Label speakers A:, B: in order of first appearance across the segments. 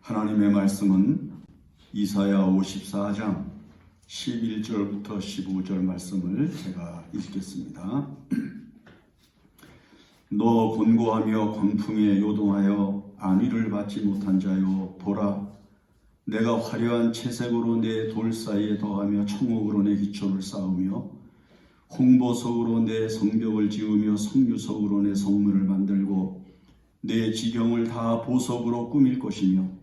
A: 하나님의 말씀은 이사야 54장 11절부터 15절 말씀을 제가 읽겠습니다. 너 곤고하며 광풍에 요동하여 안위를 받지 못한 자여, 보라, 내가 화려한 채색으로 내 돌 사이에 더하며 청옥으로 내 기초를 쌓으며 홍보석으로 내 성벽을 지으며 석류석으로 내 성문을 만들고 내 지경을 다 보석으로 꾸밀 것이며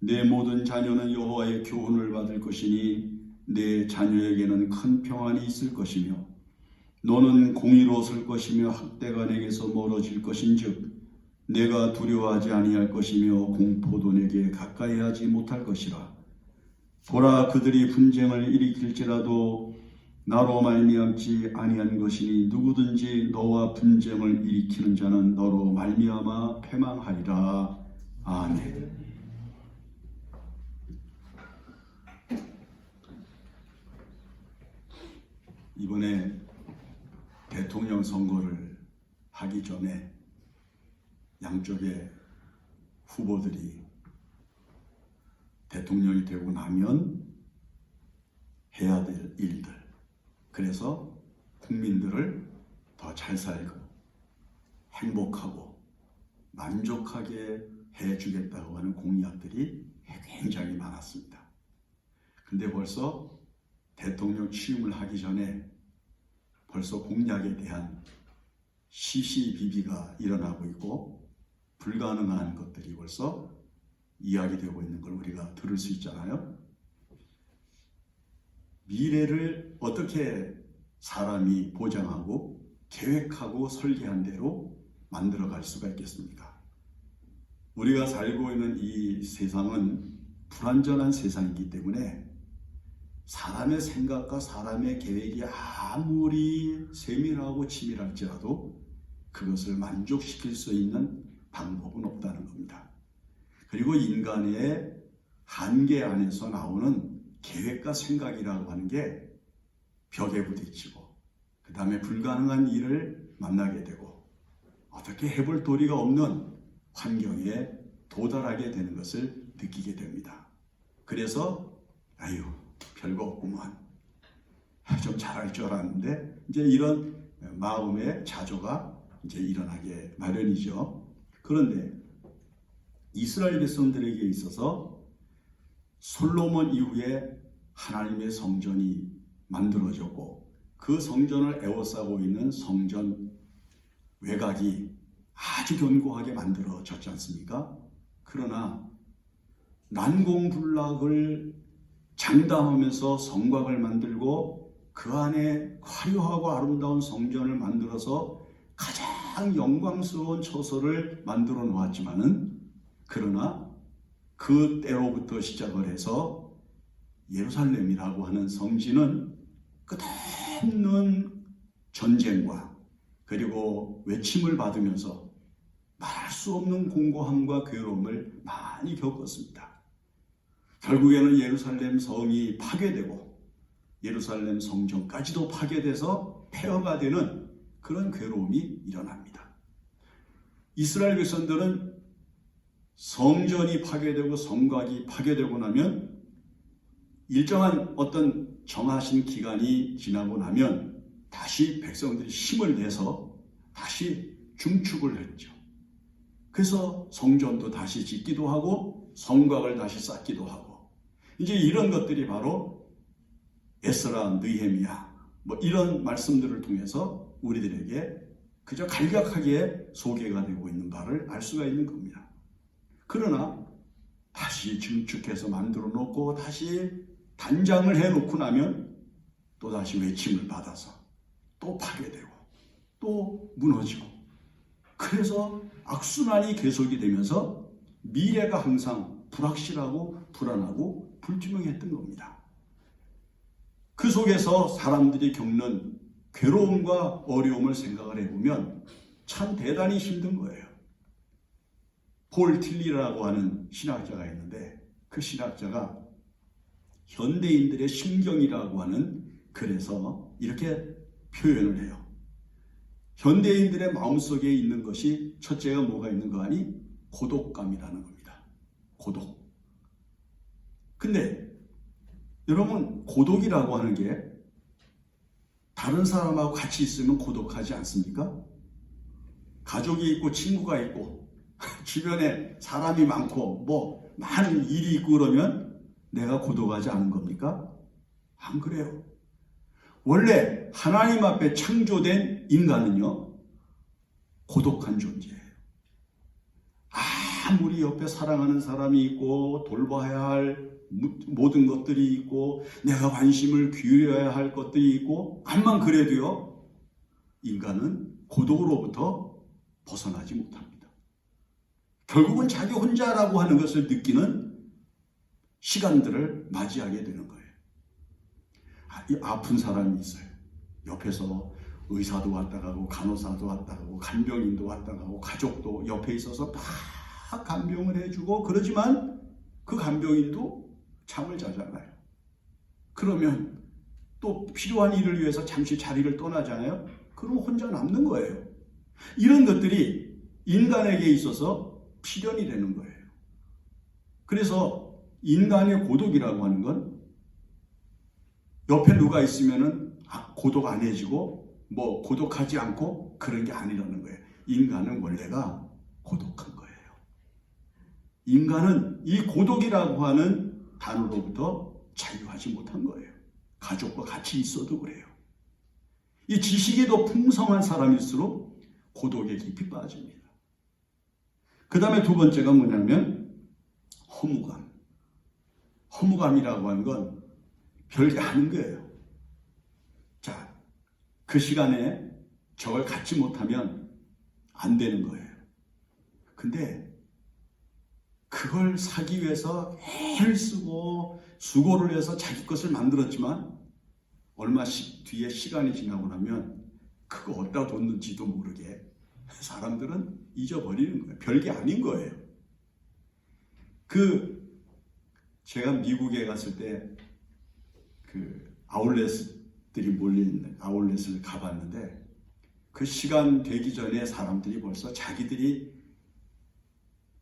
A: 내 모든 자녀는 여호와의 교훈을 받을 것이니 내 자녀에게는 큰 평안이 있을 것이며 너는 공의로 설 것이며 학대가 내게서 멀어질 것인즉 내가 두려워하지 아니할 것이며 공포도 내게 가까이 하지 못할 것이라. 보라, 그들이 분쟁을 일으킬지라도 나로 말미암지 아니한 것이니 누구든지 너와 분쟁을 일으키는 자는 너로 말미암아 패망하리라. 아멘. 이번에 대통령 선거를 하기 전에 양쪽의 후보들이 대통령이 되고 나면 해야 될 일들, 그래서 국민들을 더 잘 살고 행복하고 만족하게 해주겠다고 하는 공약들이 굉장히 많았습니다. 근데 벌써 대통령 취임을 하기 전에 벌써 공약에 대한 시시비비가 일어나고 있고 불가능한 것들이 벌써 이야기되고 있는 걸 우리가 들을 수 있잖아요. 미래를 어떻게 사람이 보장하고 계획하고 설계한 대로 만들어갈 수가 있겠습니까? 우리가 살고 있는 이 세상은 불완전한 세상이기 때문에 사람의 생각과 사람의 계획이 아무리 세밀하고 치밀할지라도 그것을 만족시킬 수 있는 방법은 없다는 겁니다. 그리고 인간의 한계 안에서 나오는 계획과 생각이라고 하는 게 벽에 부딪히고 그 다음에 불가능한 일을 만나게 되고 어떻게 해볼 도리가 없는 환경에 도달하게 되는 것을 느끼게 됩니다. 그래서 아유, 별거 없구만, 좀 잘할 줄 알았는데 이제 이런 마음의 자조가 이제 일어나게 마련이죠. 그런데 이스라엘 백성들에게 있어서 솔로몬 이후에 하나님의 성전이 만들어졌고 그 성전을 에워싸고 있는 성전 외곽이 아주 견고하게 만들어졌지 않습니까? 그러나 난공불락을 장담하면서 성곽을 만들고 그 안에 화려하고 아름다운 성전을 만들어서 가장 영광스러운 처소를 만들어 놓았지만은, 그러나 그 때로부터 시작을 해서 예루살렘이라고 하는 성지는 끝없는 전쟁과 그리고 외침을 받으면서 말할 수 없는 공고함과 괴로움을 많이 겪었습니다. 결국에는 예루살렘 성이 파괴되고 예루살렘 성전까지도 파괴돼서 폐허가 되는 그런 괴로움이 일어납니다. 이스라엘 백성들은 성전이 파괴되고 성곽이 파괴되고 나면 일정한 어떤 정하신 기간이 지나고 나면 다시 백성들이 힘을 내서 다시 중축을 했죠. 그래서 성전도 다시 짓기도 하고 성곽을 다시 쌓기도 하고, 이제 이런 것들이 바로 에스라, 느헤미야 이런 말씀들을 통해서 우리들에게 그저 간략하게 소개가 되고 있는 바를 알 수가 있는 겁니다. 그러나 다시 증축해서 만들어 놓고 다시 단장을 해놓고 나면 또 다시 외침을 받아서 또 파괴되고 또 무너지고, 그래서 악순환이 계속이 되면서 미래가 항상 불확실하고 불안하고 불투명했던 겁니다. 그 속에서 사람들이 겪는 괴로움과 어려움을 생각을 해보면 참 대단히 힘든 거예요. 폴 틸리라고 하는 신학자가 있는데 그 신학자가 현대인들의 심경이라고 하는 글에서 이렇게 표현을 해요. 현대인들의 마음속에 있는 것이 첫째가 뭐가 있는 거 아니? 고독감이라는 겁니다. 고독. 근데 여러분, 고독이라고 하는 게 다른 사람하고 같이 있으면 고독하지 않습니까? 가족이 있고 친구가 있고 주변에 사람이 많고 뭐 많은 일이 있고 그러면 내가 고독하지 않은 겁니까? 안 그래요. 원래 하나님 앞에 창조된 인간은요, 고독한 존재예요. 아무리 옆에 사랑하는 사람이 있고 돌봐야 할 모든 것들이 있고 내가 관심을 기울여야 할 것들이 있고 암만 그래도요, 인간은 고독으로부터 벗어나지 못합니다. 결국은 자기 혼자라고 하는 것을 느끼는 시간들을 맞이하게 되는 거예요. 아픈 사람이 있어요. 옆에서 의사도 왔다 가고 간호사도 왔다 가고 간병인도 왔다 가고 가족도 옆에 있어서 다 간병을 해주고 그러지만 그 간병인도 잠을 자잖아요. 그러면 또 필요한 일을 위해서 잠시 자리를 떠나잖아요. 그럼 혼자 남는 거예요. 이런 것들이 인간에게 있어서 필연이 되는 거예요. 그래서 인간의 고독이라고 하는 건 옆에 누가 있으면은 고독 안 해지고 뭐 고독하지 않고 그런 게 아니라는 거예요. 인간은 원래가 고독한 거예요. 인간은 이 고독이라고 하는 단어로부터 자유하지 못한 거예요. 가족과 같이 있어도 그래요. 이 지식이 더 풍성한 사람일수록 고독에 깊이 빠집니다. 그 다음에 두 번째가 뭐냐면 허무감. 허무감이라고 하는 건 별게 아닌 거예요. 자, 그 시간에 저걸 갖지 못하면 안 되는 거예요. 근데 그걸 사기 위해서 애를 쓰고 수고를 해서 자기 것을 만들었지만 얼마씩 뒤에 시간이 지나고 나면 그거 어디다 뒀는지도 모르게 사람들은 잊어버리는 거예요. 별게 아닌 거예요. 제가 미국에 갔을 때 아울렛들이 몰려있는 아울렛을 가봤는데 그 시간 되기 전에 사람들이 벌써 자기들이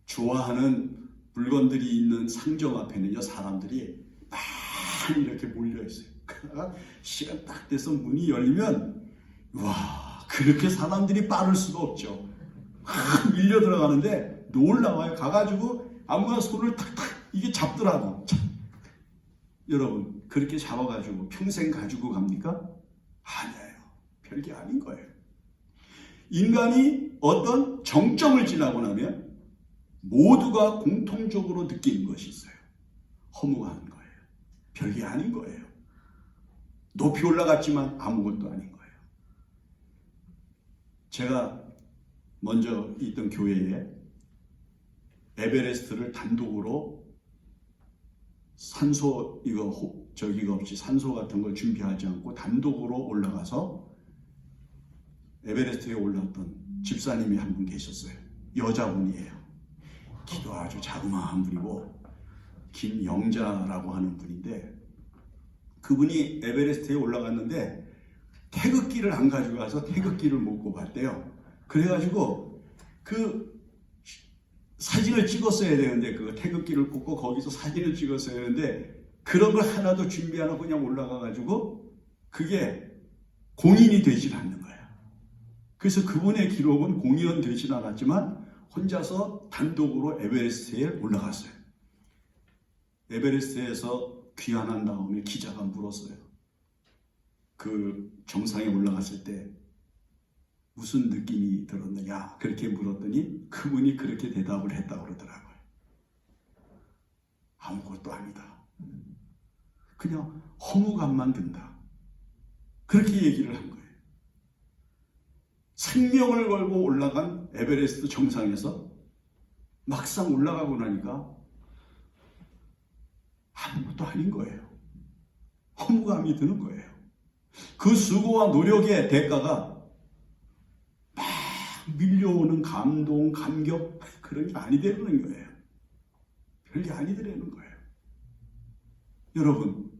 A: 좋아하는 물건들이 있는 상점 앞에는요, 사람들이 많이 이렇게 몰려있어요. 시간 딱 돼서 문이 열리면 와, 그렇게 사람들이 빠를 수가 없죠. 밀려 들어가는데 놀라워요. 가가지고 아무나 손을 탁탁 이게 잡더라고. 여러분, 그렇게 잡아가지고 평생 가지고 갑니까? 아니에요. 별게 아닌 거예요. 인간이 어떤 정점을 지나고 나면 모두가 공통적으로 느끼는 것이 있어요. 허무한 거예요. 별게 아닌 거예요. 높이 올라갔지만 아무것도 아닌 거예요. 제가 먼저 있던 교회에 에베레스트를 단독으로 산소 저기가 없이 산소 같은 걸 준비하지 않고 단독으로 올라가서 에베레스트에 올랐던 집사님이 한 분 계셨어요. 여자분이에요. 키도 아주 자그마한 분이고 김영자라고 하는 분인데 그분이 에베레스트에 올라갔는데 태극기를 안 가지고 가서 태극기를 못 꼽았대요. 그래가지고 사진을 찍었어야 되는데 그 태극기를 꽂고 거기서 사진을 찍었어야 되는데 그런 걸 하나도 준비 안 하고 그냥 올라가가지고 그게 공인이 되질 않는 거예요. 그래서 그분의 기록은 공인되진 않았지만 혼자서 단독으로 에베레스트에 올라갔어요. 에베레스트에서 귀환한 다음에 기자가 물었어요. 그 정상에 올라갔을 때 무슨 느낌이 들었느냐 그렇게 물었더니 그분이 그렇게 대답을 했다고 그러더라고요. 아무것도 아니다. 그냥 허무감만 든다. 그렇게 얘기를 한 거예요. 생명을 걸고 올라간 에베레스트 정상에서 막상 올라가고 나니까 아무것도 아닌 거예요. 허무감이 드는 거예요. 그 수고와 노력의 대가가 막 밀려오는 감동, 감격 그런 게 아니되는 거예요. 별게 아니더라는 거예요. 여러분,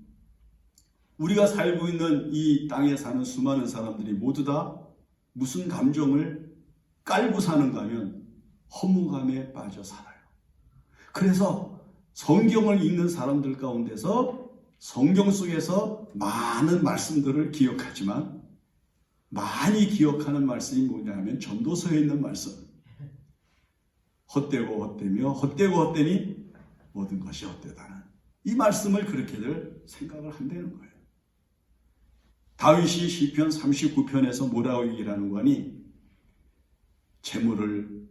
A: 우리가 살고 있는 이 땅에 사는 수많은 사람들이 모두 다 무슨 감정을 깔고 사는가 하면 허무감에 빠져 살아요. 그래서 성경을 읽는 사람들 가운데서 성경 속에서 많은 말씀들을 기억하지만 많이 기억하는 말씀이 뭐냐면 전도서에 있는 말씀. 헛되고 헛되며 헛되고 헛되니 모든 것이 헛되다는 이 말씀을 그렇게들 생각을 한다는 거예요. 다윗이 시편 39편에서 뭐라고 얘기를 하는 거니? 재물을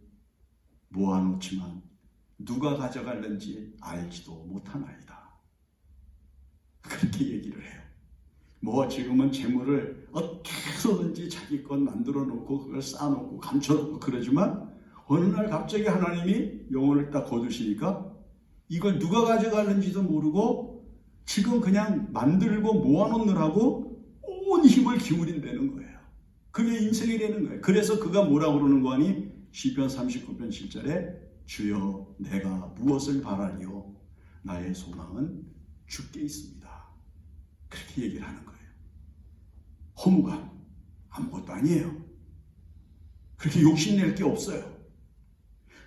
A: 모아놓지만 누가 가져갈는지 알지도 못하나이다. 그렇게 얘기를 해요. 뭐 지금은 재물을 어떻게 해서든지 자기 것 만들어 놓고 그걸 쌓아놓고 감춰놓고 그러지만 어느 날 갑자기 하나님이 영혼을 딱 거두시니까 이걸 누가 가져갈는지도 모르고 지금 그냥 만들고 모아놓느라고 온 힘을 기울인다는 거예요. 그게 인생이라는 거예요. 그래서 그가 뭐라고 그러는 거 아니? 시편 39편 7절에 주여 내가 무엇을 바라리요? 나의 소망은 주께 있습니다. 그렇게 얘기를 하는 거예요. 허무감 아무것도 아니에요. 그렇게 욕심낼 게 없어요.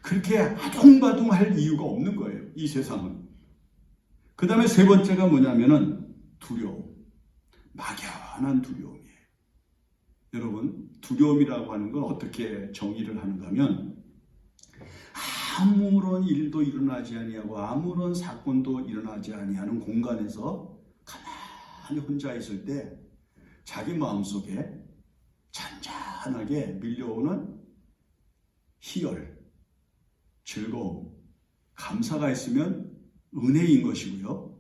A: 그렇게 아둥바둥할 이유가 없는 거예요. 이 세상은. 그 다음에 세 번째가 뭐냐면은 두려움. 막연한 두려움이에요. 여러분, 두려움이라고 하는 건 어떻게 정의를 하는가 하면 아무런 일도 일어나지 아니하고 아무런 사건도 일어나지 아니하는 공간에서 가만히 혼자 있을 때 자기 마음속에 잔잔하게 밀려오는 희열, 즐거움, 감사가 있으면 은혜인 것이고요.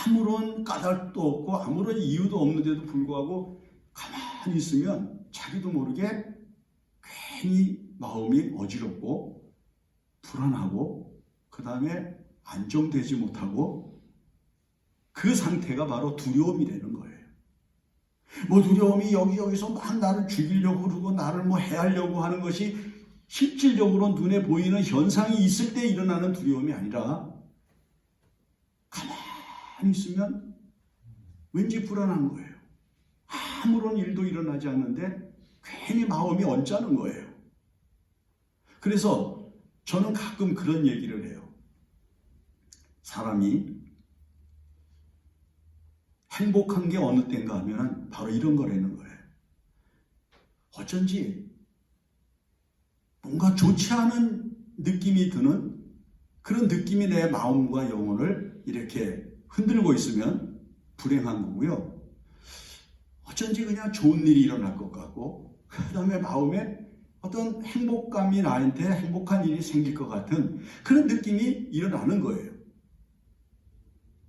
A: 아무런 까닭도 없고 아무런 이유도 없는데도 불구하고 가만히 있으면 자기도 모르게 괜히 마음이 어지럽고 불안하고 그 다음에 안정되지 못하고 그 상태가 바로 두려움이라는 거예요. 뭐 두려움이 여기저기서 막 나를 죽이려고 그러고 나를 뭐 해하려고 하는 것이 실질적으로 눈에 보이는 현상이 있을 때 일어나는 두려움이 아니라 가만히 있으면 왠지 불안한 거예요. 아무런 일도 일어나지 않는데 괜히 마음이 언짢은 거예요. 그래서 저는 가끔 그런 얘기를 해요. 사람이 행복한 게 어느 때인가 하면 바로 이런 거라는 거예요. 어쩐지 뭔가 좋지 않은 느낌이 드는 그런 느낌이 내 마음과 영혼을 이렇게 흔들고 있으면 불행한 거고요. 어쩐지 그냥 좋은 일이 일어날 것 같고 그 다음에 마음에 어떤 행복감이 나한테 행복한 일이 생길 것 같은 그런 느낌이 일어나는 거예요.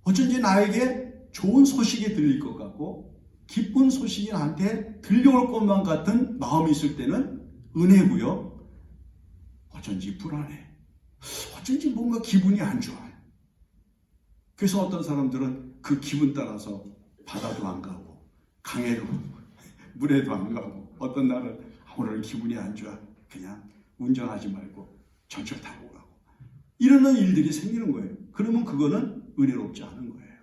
A: 어쩐지 나에게 좋은 소식이 들릴 것 같고 기쁜 소식이 나한테 들려올 것만 같은 마음이 있을 때는 은혜고요. 어쩐지 불안해. 어쩐지 뭔가 기분이 안 좋아요. 그래서 어떤 사람들은 그 기분 따라서 바다도 안 가고 강에도 물에도 안 가고 어떤 날은 오늘 기분이 안 좋아. 그냥 운전하지 말고 전철 타고 가고 이러는 일들이 생기는 거예요. 그러면 그거는 은혜롭지 않은 거예요.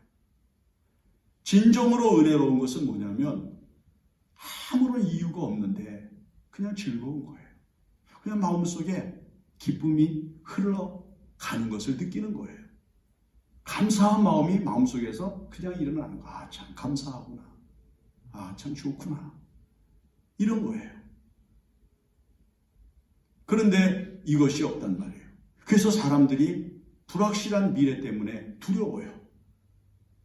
A: 진정으로 은혜로운 것은 뭐냐면 아무런 이유가 없는데 그냥 즐거운 거예요. 그냥 마음속에 기쁨이 흘러가는 것을 느끼는 거예요. 감사한 마음이 마음속에서 그냥 일어나는 거. 아, 참 감사하구나. 아, 참 좋구나. 이런 거예요. 그런데 이것이 없단 말이에요. 그래서 사람들이 불확실한 미래 때문에 두려워요.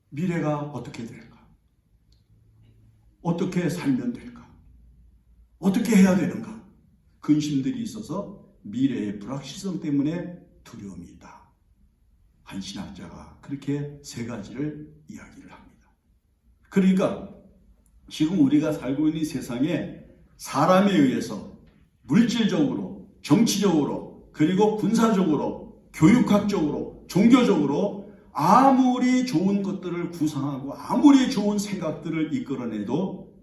A: 미래가 어떻게 될까? 어떻게 살면 될까? 어떻게 해야 되는가? 근심들이 있어서 미래의 불확실성 때문에 두려움이 있다. 한 신학자가 그렇게 세 가지를 이야기를 합니다. 그러니까 지금 우리가 살고 있는 세상에 사람에 의해서 물질적으로, 정치적으로, 그리고 군사적으로, 교육학적으로, 종교적으로 아무리 좋은 것들을 구상하고 아무리 좋은 생각들을 이끌어내도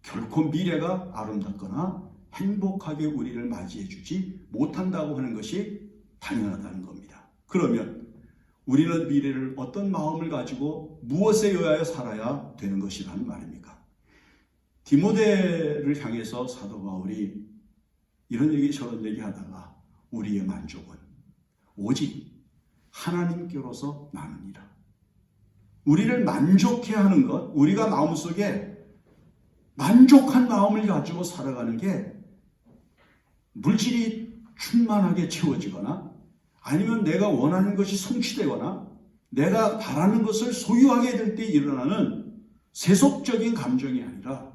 A: 결코 미래가 아름답거나 행복하게 우리를 맞이해주지 못한다고 하는 것이 당연하다는 겁니다. 그러면 우리는 미래를 어떤 마음을 가지고 무엇에 의하여 살아야 되는 것이라는 말입니까? 디모데를 향해서 사도 바울이 이런 얘기 저런 얘기 하다가 우리의 만족은 오직 하나님께로서 나누니라. 우리를 만족해 하는 것, 우리가 마음속에 만족한 마음을 가지고 살아가는 게 물질이 충만하게 채워지거나 아니면 내가 원하는 것이 성취되거나 내가 바라는 것을 소유하게 될 때 일어나는 세속적인 감정이 아니라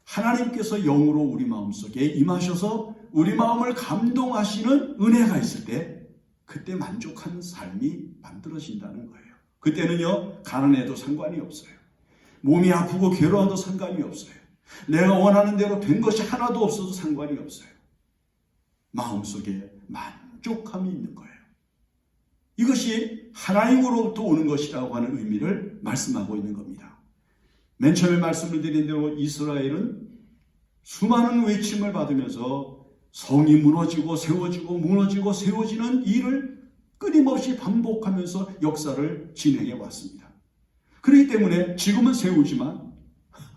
A: 하나님께서 영으로 우리 마음속에 임하셔서 우리 마음을 감동하시는 은혜가 있을 때 그때 만족한 삶이 만들어진다는 거예요. 그때는요, 가난해도 상관이 없어요. 몸이 아프고 괴로워도 상관이 없어요. 내가 원하는 대로 된 것이 하나도 없어도 상관이 없어요. 마음속에 만족함이 있는 거예요. 이것이 하나님으로부터 오는 것이라고 하는 의미를 말씀하고 있는 겁니다. 맨 처음에 말씀을 드린 대로 이스라엘은 수많은 외침을 받으면서 성이 무너지고 세워지고 무너지고 세워지는 일을 끊임없이 반복하면서 역사를 진행해 왔습니다. 그렇기 때문에 지금은 세우지만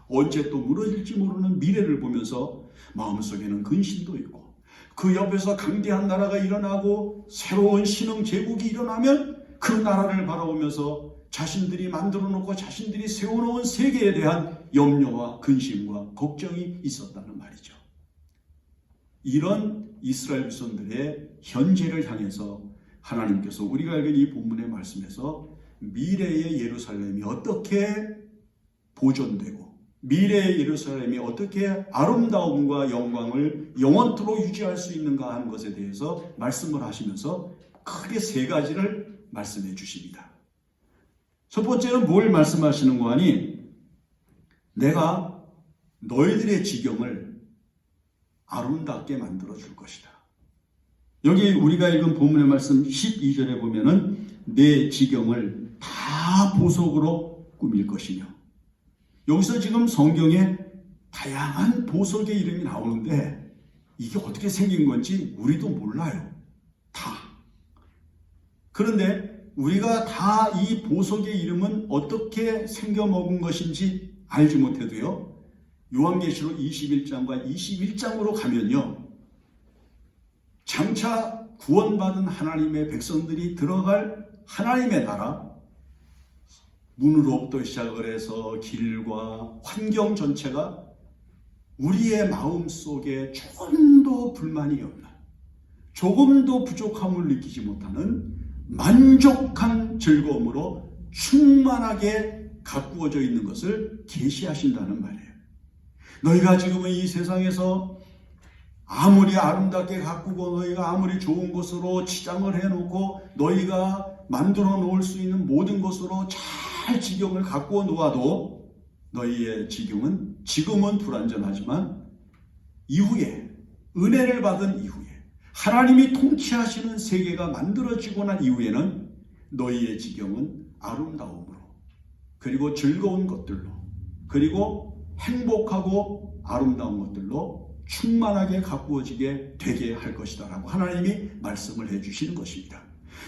A: 언제 또 무너질지 모르는 미래를 보면서 마음속에는 근심도 있고 그 옆에서 강대한 나라가 일어나고 새로운 신흥 제국이 일어나면 그 나라를 바라보면서 자신들이 만들어 놓고 자신들이 세워놓은 세계에 대한 염려와 근심과 걱정이 있었다는 말이죠. 이런 이스라엘 백성들의 현재를 향해서 하나님께서 우리가 알는 이 본문의 말씀에서 미래의 예루살렘이 어떻게 보존되고 미래의 예루살렘이 어떻게 아름다움과 영광을 영원토록 유지할 수 있는가 하는 것에 대해서 말씀을 하시면서 크게 세 가지를 말씀해 주십니다. 첫 번째는 뭘 말씀하시는가 하니 내가 너희들의 지경을 아름답게 만들어 줄 것이다. 여기 우리가 읽은 본문의 말씀 12절에 보면은 내 지경을 다 보석으로 꾸밀 것이며, 여기서 지금 성경에 다양한 보석의 이름이 나오는데 이게 어떻게 생긴 건지 우리도 몰라요. 다. 그런데 우리가 다 이 보석의 이름은 어떻게 생겨먹은 것인지 알지 못해도요, 요한계시록 21장과 21장으로 가면요, 장차 구원받은 하나님의 백성들이 들어갈 하나님의 나라, 문으로부터 시작을 해서 길과 환경 전체가 우리의 마음속에 조금도 불만이 없는, 조금도 부족함을 느끼지 못하는 만족한 즐거움으로 충만하게 가꾸어져 있는 것을 계시하신다는 말이에요. 너희가 지금은 이 세상에서 아무리 아름답게 가꾸고 너희가 아무리 좋은 것으로 치장을 해놓고 너희가 만들어 놓을 수 있는 모든 것으로 잘 지경을 가꾸어 놓아도 너희의 지경은 지금은 불완전하지만 이후에 은혜를 받은 이후에 하나님이 통치하시는 세계가 만들어지고 난 이후에는 너희의 지경은 아름다움으로 그리고 즐거운 것들로 그리고 행복하고 아름다운 것들로 충만하게 가꾸어지게 되게 할 것이다 라고 하나님이 말씀을 해주시는 것입니다.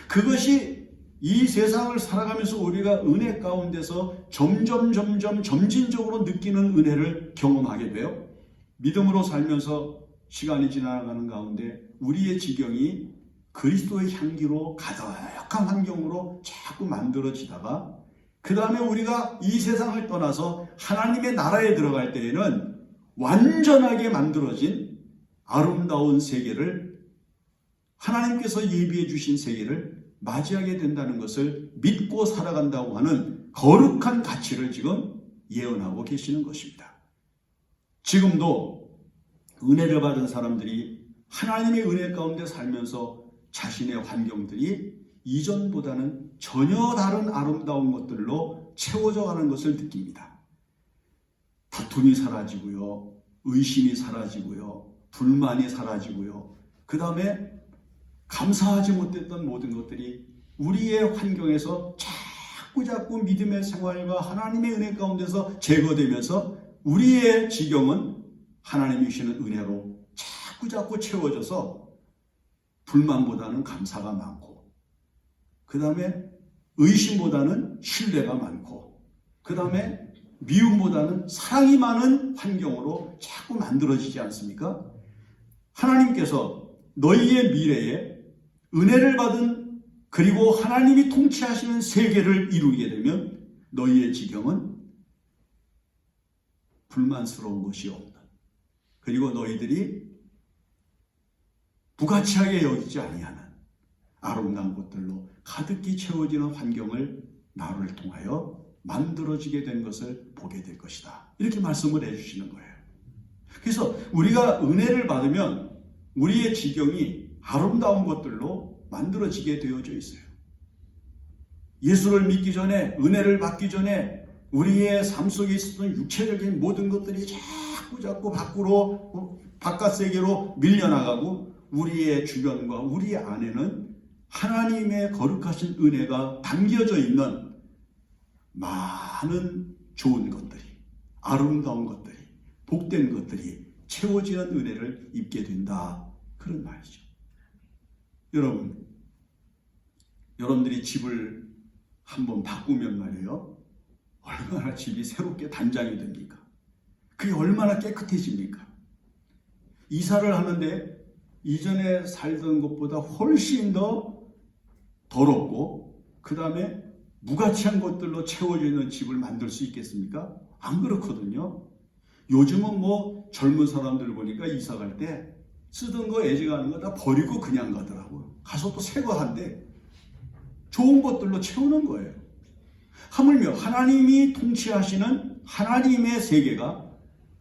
A: 그것이 이 세상을 살아가면서 우리가 은혜 가운데서 점점 점진적으로 느끼는 은혜를 경험하게 돼요. 믿음으로 살면서 시간이 지나가는 가운데 우리의 지경이 그리스도의 향기로 가득한 환경으로 자꾸 만들어지다가 그 다음에 우리가 이 세상을 떠나서 하나님의 나라에 들어갈 때에는 완전하게 만들어진 아름다운 세계를, 하나님께서 예비해 주신 세계를 맞이하게 된다는 것을 믿고 살아간다고 하는 거룩한 가치를 지금 예언하고 계시는 것입니다. 지금도 은혜를 받은 사람들이 하나님의 은혜 가운데 살면서 자신의 환경들이 이전보다는 전혀 다른 아름다운 것들로 채워져 가는 것을 느낍니다. 다툼이 사라지고요, 의심이 사라지고요, 불만이 사라지고요, 그 다음에 감사하지 못했던 모든 것들이 우리의 환경에서 자꾸 믿음의 생활과 하나님의 은혜 가운데서 제거되면서 우리의 지경은 하나님이 주시는 은혜로 자꾸 채워져서 불만보다는 감사가 많고, 그 다음에 의심보다는 신뢰가 많고, 그 다음에 미움보다는 사랑이 많은 환경으로 자꾸 만들어지지 않습니까? 하나님께서 너희의 미래에 은혜를 받은 그리고 하나님이 통치하시는 세계를 이루게 되면 너희의 지경은 불만스러운 것이 없는, 그리고 너희들이 부가치하게 여기지 아니하는 아름다운 것들로 가득히 채워지는 환경을 나를 통하여 만들어지게 된 것을 보게 될 것이다. 이렇게 말씀을 해주시는 거예요. 그래서 우리가 은혜를 받으면 우리의 지경이 아름다운 것들로 만들어지게 되어져 있어요. 예수를 믿기 전에, 은혜를 받기 전에 우리의 삶 속에 있었던 육체적인 모든 것들이 자꾸 밖으로, 바깥 세계로 밀려나가고 우리의 주변과 우리 안에는 하나님의 거룩하신 은혜가 담겨져 있는 많은 좋은 것들이, 아름다운 것들이, 복된 것들이 채워지는 은혜를 입게 된다. 그런 말이죠. 여러분들이 집을 한번 바꾸면 말이에요, 얼마나 집이 새롭게 단장이 됩니까? 그게 얼마나 깨끗해집니까? 이사를 하는데 이전에 살던 것보다 훨씬 더 더럽고 그 다음에 무가치한 것들로 채워지는 집을 만들 수 있겠습니까? 안 그렇거든요. 요즘은 뭐 젊은 사람들 보니까 이사 갈 때 쓰던 거, 애지가는 거 다 버리고 그냥 가더라고요. 가서 또 새 거 한대 좋은 것들로 채우는 거예요. 하물며 하나님이 통치하시는 하나님의 세계가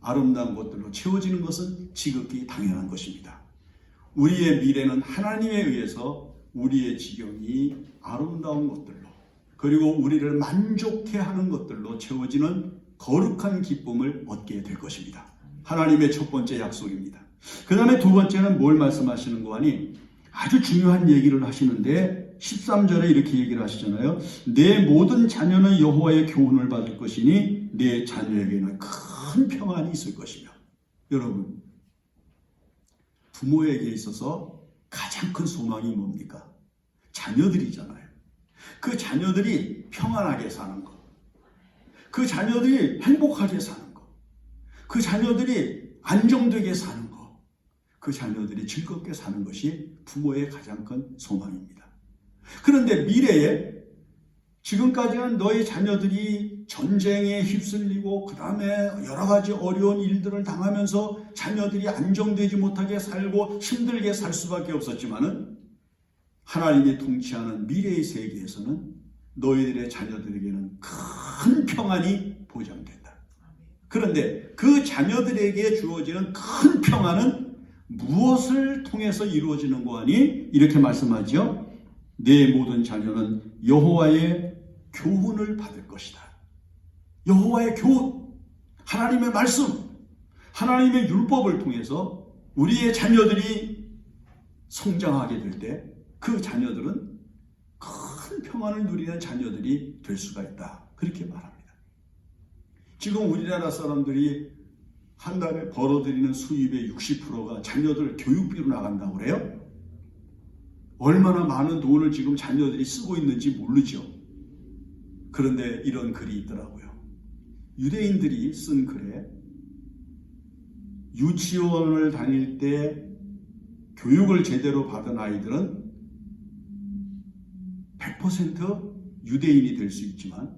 A: 아름다운 것들로 채워지는 것은 지극히 당연한 것입니다. 우리의 미래는 하나님에 의해서 우리의 지경이 아름다운 것들로, 그리고 우리를 만족해 하는 것들로 채워지는 거룩한 기쁨을 얻게 될 것입니다. 하나님의 첫 번째 약속입니다. 그 다음에 두 번째는 뭘 말씀하시는 거 하니, 아주 중요한 얘기를 하시는데 13절에 이렇게 얘기를 하시잖아요. 내 모든 자녀는 여호와의 교훈을 받을 것이니 내 자녀에게는 큰 평안이 있을 것이며. 여러분, 부모에게 있어서 가장 큰 소망이 뭡니까? 자녀들이잖아요. 그 자녀들이 평안하게 사는 것, 그 자녀들이 행복하게 사는 것, 그 자녀들이 안정되게 사는 것, 그 자녀들이 즐겁게 사는 것이 부모의 가장 큰 소망입니다. 그런데 미래에, 지금까지는 너희 자녀들이 전쟁에 휩쓸리고 그 다음에 여러 가지 어려운 일들을 당하면서 자녀들이 안정되지 못하게 살고 힘들게 살 수밖에 없었지만은, 하나님이 통치하는 미래의 세계에서는 너희들의 자녀들에게는 큰 평안이 보장된다. 그런데 그 자녀들에게 주어지는 큰 평안은 무엇을 통해서 이루어지는 거 아니? 이렇게 말씀하죠. 내 모든 자녀는 여호와의 교훈을 받을 것이다. 여호와의 교훈, 하나님의 말씀, 하나님의 율법을 통해서 우리의 자녀들이 성장하게 될 때 그 자녀들은 큰 평안을 누리는 자녀들이 될 수가 있다. 그렇게 말합니다. 지금 우리나라 사람들이 한 달에 벌어들이는 수입의 60%가 자녀들 교육비로 나간다고 그래요? 얼마나 많은 돈을 지금 자녀들이 쓰고 있는지 모르죠. 그런데 이런 글이 있더라고요. 유대인들이 쓴 글에, 유치원을 다닐 때 교육을 제대로 받은 아이들은 100% 유대인이 될 수 있지만,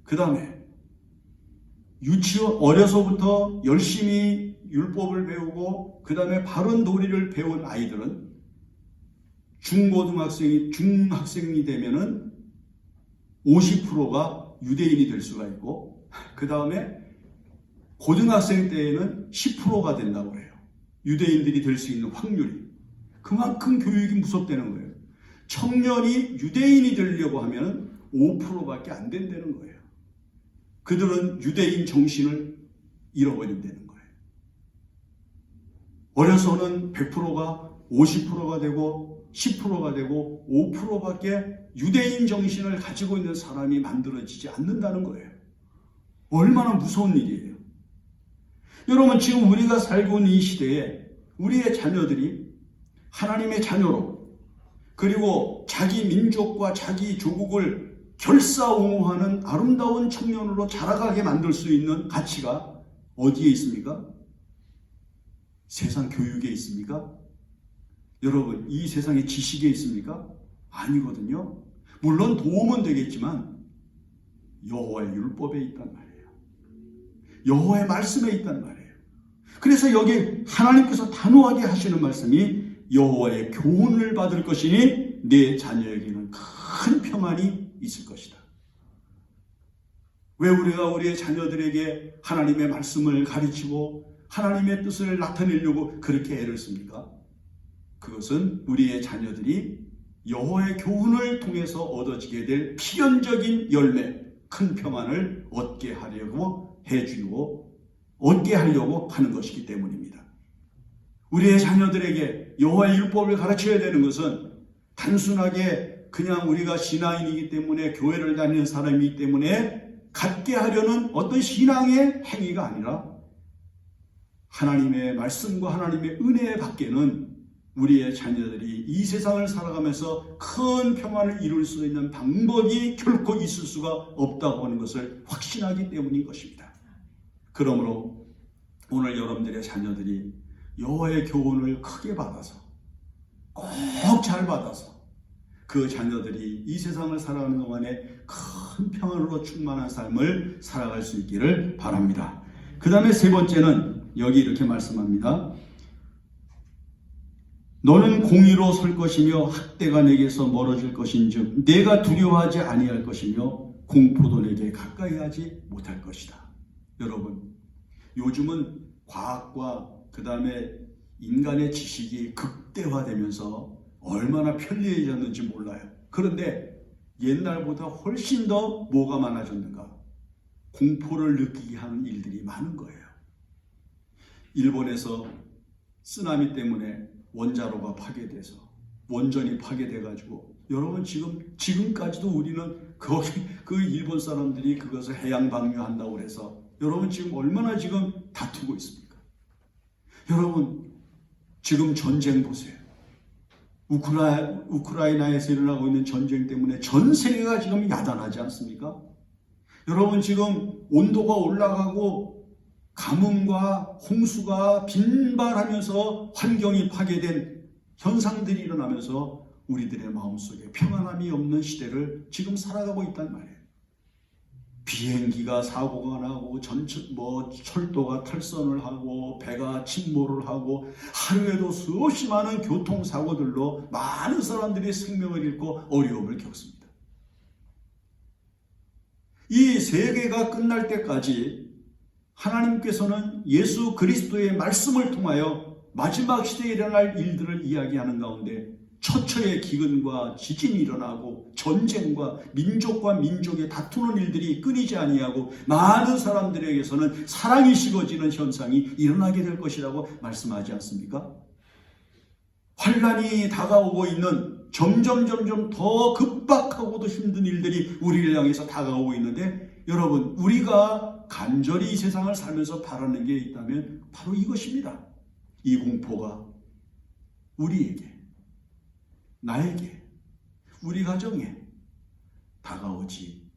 A: 그 다음에 유치원 어려서부터 열심히 율법을 배우고 그 다음에 바른 도리를 배운 아이들은 중학생이 되면은 50%가 유대인이 될 수가 있고, 그 다음에 고등학생 때에는 10%가 된다고 해요. 유대인들이 될 수 있는 확률이. 그만큼 교육이 무섭다는 거예요. 청년이 유대인이 되려고 하면 5%밖에 안 된다는 거예요. 그들은 유대인 정신을 잃어버린다는 거예요. 어려서는 100%가 50%가 되고 10%가 되고 5%밖에 유대인 정신을 가지고 있는 사람이 만들어지지 않는다는 거예요. 얼마나 무서운 일이에요. 여러분, 지금 우리가 살고 있는 이 시대에 우리의 자녀들이 하나님의 자녀로, 그리고 자기 민족과 자기 조국을 결사옹호하는 아름다운 청년으로 자라가게 만들 수 있는 가치가 어디에 있습니까? 세상 교육에 있습니까? 여러분, 이 세상의 지식에 있습니까? 아니거든요. 물론 도움은 되겠지만 여호와의 율법에 있단 말이에요. 여호와의 말씀에 있단 말이에요. 그래서 여기 하나님께서 단호하게 하시는 말씀이 여호와의 교훈을 받을 것이니 내 자녀에게는 큰 평안이 있을 것이다. 왜 우리가 우리의 자녀들에게 하나님의 말씀을 가르치고 하나님의 뜻을 나타내려고 그렇게 애를 씁니까? 그것은 우리의 자녀들이 여호와의 교훈을 통해서 얻어지게 될 필연적인 열매, 큰 평안을 얻게 하려고 얻게 하려고 하는 것이기 때문입니다. 우리의 자녀들에게 여호와의 율법을 가르쳐야 되는 것은 단순하게 그냥 우리가 신앙인이기 때문에 교회를 다니는 사람이기 때문에 갖게 하려는 어떤 신앙의 행위가 아니라 하나님의 말씀과 하나님의 은혜 밖에는 우리의 자녀들이 이 세상을 살아가면서 큰 평안을 이룰 수 있는 방법이 결코 있을 수가 없다고 하는 것을 확신하기 때문인 것입니다. 그러므로 오늘 여러분들의 자녀들이 여호와의 교훈을 크게 받아서 꼭 잘 받아서 그 자녀들이 이 세상을 살아가는 동안에 큰 평안으로 충만한 삶을 살아갈 수 있기를 바랍니다. 그 다음에 세 번째는 여기 이렇게 말씀합니다. 너는 공의로 설 것이며 학대가 내게서 멀어질 것인즉 내가 두려워하지 아니할 것이며 공포도 내게 가까이 하지 못할 것이다. 여러분, 요즘은 과학과 그 다음에 인간의 지식이 극대화되면서 얼마나 편리해졌는지 몰라요. 그런데 옛날보다 훨씬 더 뭐가 많아졌는가? 공포를 느끼게 하는 일들이 많은 거예요. 일본에서 쓰나미 때문에 원자로가 파괴돼서 원전이 파괴돼가지고 여러분 지금까지도 우리는 그 일본 사람들이 그것을 해양 방류한다고 그래서 여러분 지금 얼마나 지금 다투고 있습니까? 여러분 지금 전쟁 보세요. 우크라이나에서 일어나고 있는 전쟁 때문에 전 세계가 지금 야단하지 않습니까? 여러분 지금 온도가 올라가고 가뭄과 홍수가 빈발하면서 환경이 파괴된 현상들이 일어나면서 우리들의 마음속에 평안함이 없는 시대를 지금 살아가고 있단 말이에요. 비행기가 사고가 나고 철도가 탈선을 하고 배가 침몰을 하고 하루에도 수없이 많은 교통사고들로 많은 사람들이 생명을 잃고 어려움을 겪습니다. 이 세계가 끝날 때까지 하나님께서는 예수 그리스도의 말씀을 통하여 마지막 시대에 일어날 일들을 이야기하는 가운데 처처의 기근과 지진이 일어나고 전쟁과 민족과 민족의 다투는 일들이 끊이지 아니하고 많은 사람들에게서는 사랑이 식어지는 현상이 일어나게 될 것이라고 말씀하지 않습니까? 환란이 다가오고 있는 점점 더 급박하고도 힘든 일들이 우리를 향해서 다가오고 있는데 여러분 우리가 간절히 이 세상을 살면서 바라는 게 있다면 바로 이것입니다. 이 공포가 우리에게 나에게 우리 가정에 다가오지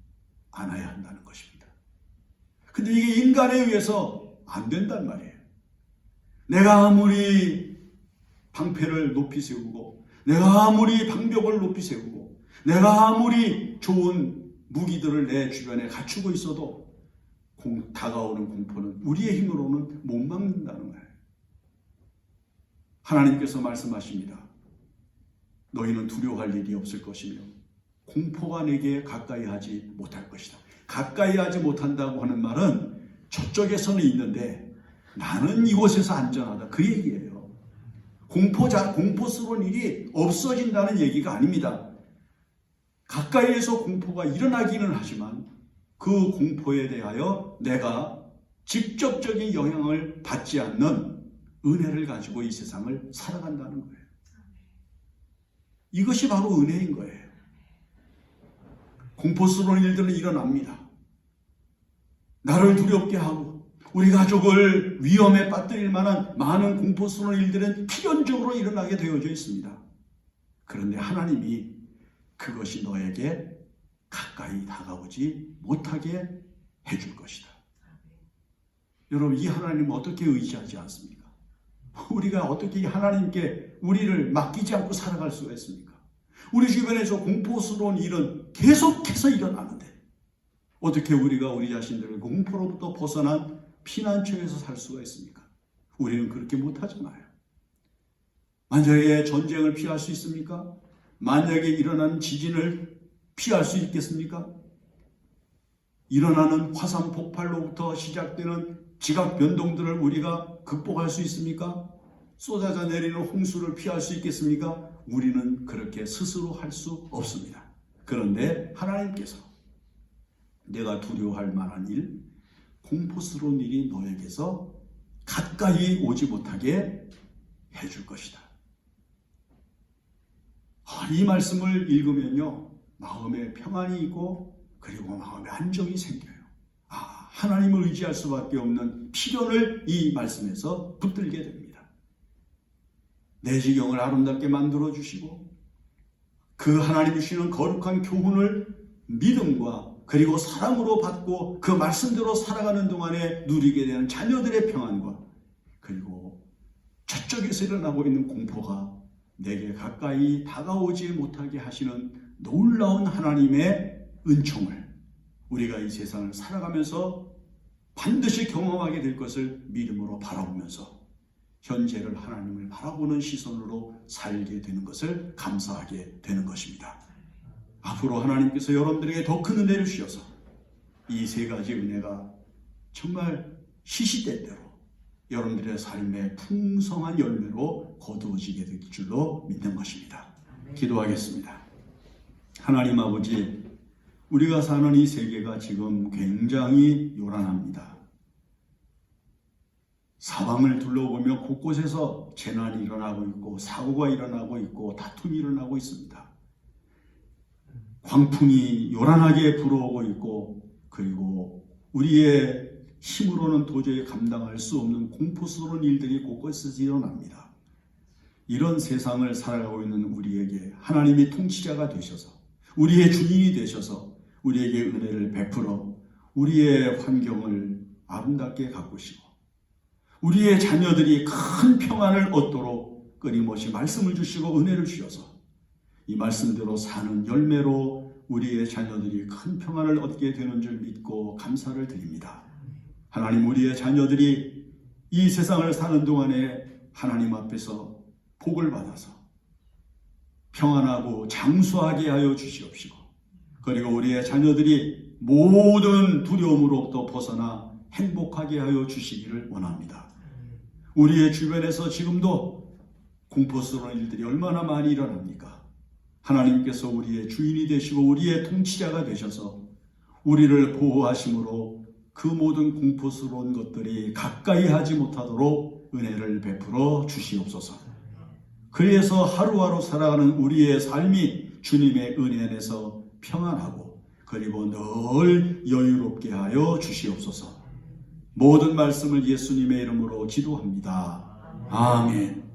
A: 않아야 한다는 것입니다. 근데 이게 인간에 의해서 안 된단 말이에요. 내가 아무리 방패를 높이 세우고 내가 아무리 방벽을 높이 세우고 내가 아무리 좋은 무기들을 내 주변에 갖추고 있어도 다가오는 공포는 우리의 힘으로는 못 막는다는 거예요. 하나님께서 말씀하십니다. 너희는 두려워할 일이 없을 것이며 공포가 내게 가까이 하지 못할 것이다. 가까이 하지 못한다고 하는 말은 저쪽에서는 있는데 나는 이곳에서 안전하다. 그 얘기예요. 공포스러운 일이 없어진다는 얘기가 아닙니다. 가까이에서 공포가 일어나기는 하지만 그 공포에 대하여 내가 직접적인 영향을 받지 않는 은혜를 가지고 이 세상을 살아간다는 거예요. 이것이 바로 은혜인 거예요. 공포스러운 일들은 일어납니다. 나를 두렵게 하고 우리 가족을 위험에 빠뜨릴 만한 많은 공포스러운 일들은 필연적으로 일어나게 되어져 있습니다. 그런데 하나님이 그것이 너에게 가까이 다가오지 못하게 해줄 것이다. 여러분 이 하나님은 어떻게 의지하지 않습니까? 우리가 어떻게 하나님께 우리를 맡기지 않고 살아갈 수가 있습니까? 우리 주변에서 공포스러운 일은 계속해서 일어나는데 어떻게 우리가 우리 자신들을 공포로부터 벗어난 피난처에서 살 수가 있습니까? 우리는 그렇게 못하잖아요. 만약에 전쟁을 피할 수 있습니까? 만약에 일어나는 지진을 피할 수 있겠습니까? 일어나는 화산 폭발로부터 시작되는 지각 변동들을 우리가 극복할 수 있습니까? 쏟아져 내리는 홍수를 피할 수 있겠습니까? 우리는 그렇게 스스로 할 수 없습니다. 그런데 하나님께서 내가 두려워할 만한 일, 공포스러운 일이 너에게서 가까이 오지 못하게 해줄 것이다. 이 말씀을 읽으면요, 마음에 평안이 있고 그리고 마음에 안정이 생겨요. 하나님을 의지할 수밖에 없는 필연을 이 말씀에서 붙들게 됩니다. 내 지경을 아름답게 만들어 주시고 그 하나님 주시는 거룩한 교훈을 믿음과 그리고 사랑으로 받고 그 말씀대로 살아가는 동안에 누리게 되는 자녀들의 평안과 그리고 저쪽에서 일어나고 있는 공포가 내게 가까이 다가오지 못하게 하시는 놀라운 하나님의 은총을 우리가 이 세상을 살아가면서 반드시 경험하게 될 것을 믿음으로 바라보면서 현재를 하나님을 바라보는 시선으로 살게 되는 것을 감사하게 되는 것입니다. 앞으로 하나님께서 여러분들에게 더 큰 은혜를 주셔서 이 세 가지 은혜가 정말 시시때때로 여러분들의 삶의 풍성한 열매로 거두어지게 될 줄로 믿는 것입니다. 기도하겠습니다. 하나님 아버지, 우리가 사는 이 세계가 지금 굉장히 요란합니다. 사방을 둘러보며 곳곳에서 재난이 일어나고 있고 사고가 일어나고 있고 다툼이 일어나고 있습니다. 광풍이 요란하게 불어오고 있고 그리고 우리의 힘으로는 도저히 감당할 수 없는 공포스러운 일들이 곳곳에서 일어납니다. 이런 세상을 살아가고 있는 우리에게 하나님이 통치자가 되셔서 우리의 주인이 되셔서 우리에게 은혜를 베풀어 우리의 환경을 아름답게 가꾸시고 우리의 자녀들이 큰 평안을 얻도록 끊임없이 말씀을 주시고 은혜를 주셔서 이 말씀대로 사는 열매로 우리의 자녀들이 큰 평안을 얻게 되는 줄 믿고 감사를 드립니다. 하나님, 우리의 자녀들이 이 세상을 사는 동안에 하나님 앞에서 복을 받아서 평안하고 장수하게 하여 주시옵시고 그리고 우리의 자녀들이 모든 두려움으로부터 벗어나 행복하게 하여 주시기를 원합니다. 우리의 주변에서 지금도 공포스러운 일들이 얼마나 많이 일어납니까? 하나님께서 우리의 주인이 되시고 우리의 통치자가 되셔서 우리를 보호하심으로 그 모든 공포스러운 것들이 가까이 하지 못하도록 은혜를 베풀어 주시옵소서. 그래서 하루하루 살아가는 우리의 삶이 주님의 은혜 안에서 평안하고 그리고 늘 여유롭게 하여 주시옵소서. 모든 말씀을 예수님의 이름으로 기도합니다. 아멘.